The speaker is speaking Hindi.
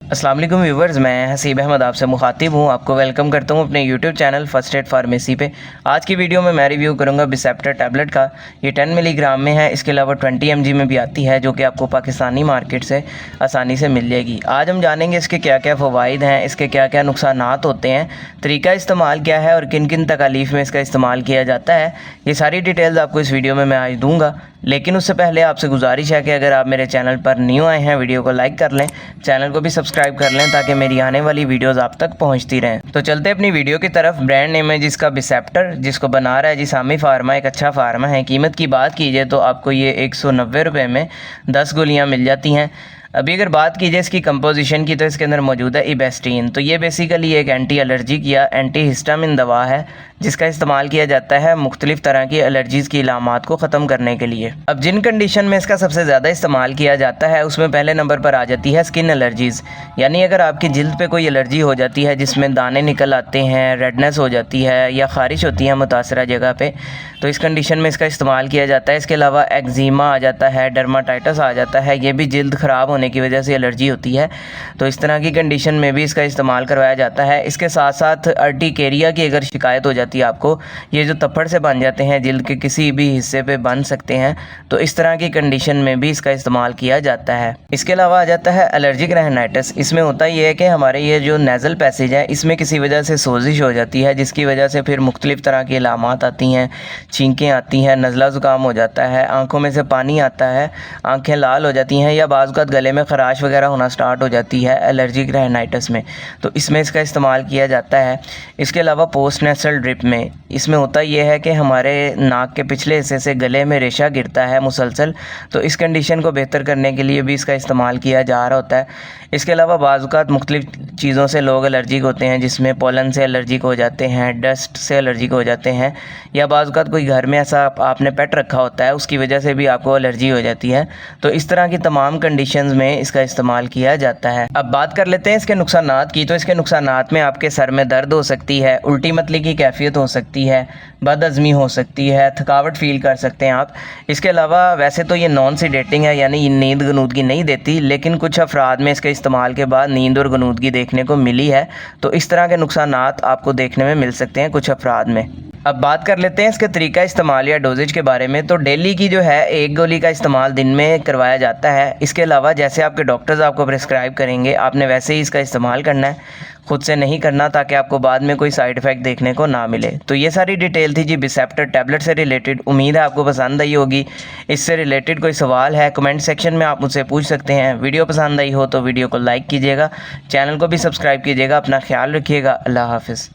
अस्सलाम वालेकुम व्यूवर्स, मैं हसीब अहमद आपसे मुखातिब हूँ। आपको वेलकम करता हूँ अपने YouTube channel first aid pharmacy पे। आज की वीडियो में मैं रिव्यू करूँगा बिसेप्टर टैबलेट का। ये 10 मिलीग्राम में है, इसके अलावा 20 mg में भी आती है, जो कि आपको पाकिस्तानी मार्केट से आसानी से मिल जाएगी। आज हम जानेंगे इसके क्या क्या फ़वाइद हैं, इसके क्या क्या नुकसानात होते हैं, तरीका इस्तेमाल क्या है और किन किन तकालीफ में इसका इस्तेमाल किया जाता है। ये सारी डिटेल्स आपको इस वीडियो में मैं आज दूँगा। लेकिन उससे पहले आपसे गुजारिश है कि अगर आप मेरे चैनल पर न्यू आए हैं, वीडियो को लाइक कर लें, चैनल को भी सब्सक्राइब कर लें ताकि मेरी आने वाली वीडियोस आप तक पहुंचती रहें। तो चलते अपनी वीडियो की तरफ। ब्रांड नेम है जिसका बिसेप्टर, जिसको बना रहा है जिसामी फार्मा, एक अच्छा फार्मा है। कीमत की बात कीजिए तो आपको ये 190 रुपये में 10 गोलियाँ मिल जाती हैं। अभी अगर बात कीजिए इसकी कंपोजिशन की तो इसके अंदर मौजूद है इबेस्टीन। तो ये बेसिकली एक एंटी एलर्जिक या एंटी हिस्टामिन दवा है जिसका इस्तेमाल किया जाता है मुख्तलिफ तरह की एलर्जीज़ की इलामात को ख़त्म करने के लिए। अब जिन कंडीशन में इसका सबसे ज़्यादा इस्तेमाल किया जाता है उसमें पहले नंबर पर आ जाती है स्किन एलर्जीज़, यानी अगर आपकी जिल्द पे कोई एलर्जी हो जाती है जिसमें दाने निकल आते हैं, रेडनेस हो जाती है या ख़ारिश होती है मुतासरा जगह पे, तो इस कंडीशन में इसका इस्तेमाल किया जाता है। इसके अलावा एक्जिमा आ जाता है, डर्माटाइटिस आ जाता है, ये भी जिल्द ख़राब होने की वजह से एलर्जी होती है, तो इस तरह की कंडीशन में भी इसका इस्तेमाल करवाया जाता है। इसके साथ साथ अर्टिकेरिया की अगर शिकायत हो जाती है आपको, ये जो तप्पड़ से बन जाते हैं जिल्द के किसी भी हिस्से पे बन सकते हैं, तो इस तरह की कंडीशन में भी इसका इस्तेमाल किया जाता है। इसके अलावा आ जाता है एलर्जिक रेनाइटिस। इसमें होता ये है कि हमारे ये जो नेज़ल पैसेज है इसमें किसी वजह से सोजिश हो जाती है, जिसकी वजह से फिर मुख्तलिफ तरह की अलामात आती हैं, छींकें आती हैं, नज़ला ज़ुकाम हो जाता है, आँखों में से पानी आता है, आँखें लाल हो जाती हैं या बाज़ औक़ात गले में ख़राश वगैरह होना स्टार्ट हो जाती है एलर्जिक रेनाइटिस में, तो इसमें इसका इस्तेमाल किया जाता है। इसके अलावा पोस्ट नेसल ड्रिप में इसमें होता यह है कि हमारे नाक के पिछले हिस्से से गले में रेशा गिरता है मुसलसल, तो इस कंडीशन को बेहतर करने के लिए भी इसका इस्तेमाल किया जा रहा होता है। इसके अलावा बाज़ औक़ात मुख्तलिफ चीज़ों से लोग एलर्जिक होते हैं, जिसमें पोलन से एलर्जिक हो जाते हैं, डस्ट से एलर्जिक हो जाते हैं, या बाज़ औक़ात कोई घर में ऐसा आपने पेट रखा होता है उसकी वजह से भी आपको एलर्जी हो जाती है, तो इस तरह की तमाम कंडीशंस में इसका इस्तेमाल किया जाता है। अब बात कर लेते हैं इसके नुकसानात की। तो इसके नुकसानात में आपके सर में दर्द हो सकती है, उल्टी मतली की कैफियत हो सकती है, बदहज़मी हो सकती है, थकावट फील कर सकते हैं आप। इसके अलावा वैसे तो ये नॉन सेडेटिंग है, यानी ये नींद गनूदगी नहीं देती, लेकिन कुछ अफराद में इसके इस्तेमाल के बाद नींद और गनूदगी देखने को मिली है, तो इस तरह के नुकसानात आपको देखने में मिल सकते हैं कुछ अफराद में। अब बात कर लेते हैं इसके तरीका इस्तेमाल या डोजेज के बारे में। तो डेली की जो है 1 गोली का इस्तेमाल दिन में करवाया जाता है। इसके अलावा जैसे आपके डॉक्टर्स आपको प्रिस्क्राइब करेंगे आपने वैसे ही इसका इस्तेमाल करना है, खुद से नहीं करना, ताकि आपको बाद में कोई साइड इफ़ेक्ट देखने को ना मिले। तो ये सारी डिटेल थी जी बिसेप्टर टैबलेट से रिलेटेड। उम्मीद है आपको पसंद आई होगी। इससे रिलेटेड कोई सवाल है कमेंट सेक्शन में आप मुझसे पूछ सकते हैं। वीडियो पसंद आई हो तो वीडियो को लाइक कीजिएगा, चैनल को भी सब्सक्राइब कीजिएगा। अपना ख्याल रखिएगा। अल्लाह हाफ़िज़।